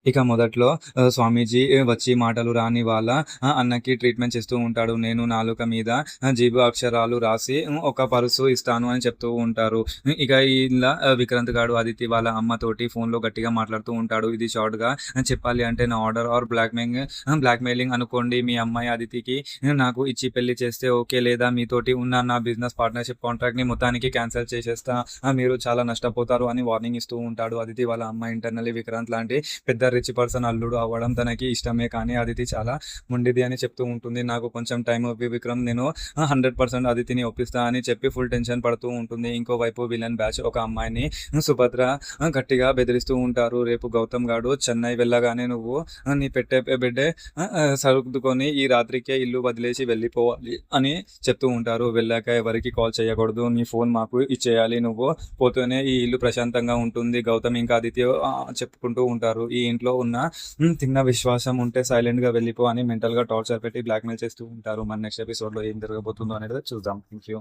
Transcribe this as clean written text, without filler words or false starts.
ఇక మొదట్లో స్వామీజీ వచ్చి మాటలు రాని వాళ్ళ అన్నకి ట్రీట్మెంట్ చేస్తూ ఉంటాడు. నేను నాలుక మీద జీబు అక్షరాలు రాసి ఒక పర్సు ఇస్తాను అని చెప్తూ ఉంటారు. ఇక ఇలా విక్రాంత్ గాడు అదితి వాళ్ళ అమ్మతోటి ఫోన్‌లో గట్టిగా మాట్లాడుతూ ఉంటాడు. ఇది షార్ట్‌గా చెప్పాలి అంటే నా ఆర్డర్ ఆర్ బ్లాక్‌మెయిలింగ్ అనుకోండి. మీ అమ్మాయి అదితికి నాకు ఇచ్చి పెళ్లి చేస్తే ఓకే. లేదా మీతోటి ఉన్న నా బిజినెస్ పార్ట్నర్‌షిప్ కాంట్రాక్ట్‌ని మొత్తానికి క్యాన్సెల్ చేసేస్తా. మీరు చాలా నష్టపోతారు అని వార్నింగ్ ఇస్తూ ఉంటాడు. అదితి వాళ్ళ అమ్మ ఇంటర్నల్లీ విక్రాంత్ లాంటి పెద్ద రిచ్ పర్సన్ అల్లుడు అవ్వడం తనకి ఇష్టమే. కానీ అదితి చాలా మొండిది అని చెప్తూ ఉంటుంది. నాకు కొంచెం టైం ఇవ్వు విక్రమ్, నేను 100% అదితిని ఒప్పిస్తా అని చెప్పి ఫుల్ టెన్షన్ పడుతూ ఉంటుంది. ఇంకోవైపు విలన్ బ్యాచ్ ఒక అమ్మాయిని సుభద్ర గట్టిగా బెదిరిస్తూ ఉంటారు. రేపు గౌతమ్ గాడు చెన్నై వెళ్ళగానే నువ్వు నీ పెట్టే బెడ్డే సర్దుకొని ఈ రాత్రికే ఇల్లు వదిలేసి వెళ్ళిపోవాలి అని చెప్తూ ఉంటారు. వెళ్ళాక ఎవరికి కాల్ చేయకూడదు, నీ ఫోన్ మాకు ఇచ్చేయాలి, నువ్వు పోతేనే ఈ ఇల్లు ప్రశాంతంగా ఉంటుంది. గౌతమ్ ఇంకా ఆదిత్య చెప్పుకుంటూ ఉంటారు. ఈ ఇంట్లో ఉన్న తిన్న విశ్వాసం ఉంటే సైలెంట్గా వెళ్ళిపో అని మెంటల్గా టార్చర్ పెట్టి బ్లాక్మెయిల్ చేస్తూ ఉంటారు. మన నెక్స్ట్ ఎపిసోడ్లో ఏం జరగబోతుందో అనేది చూద్దాం. Thank you.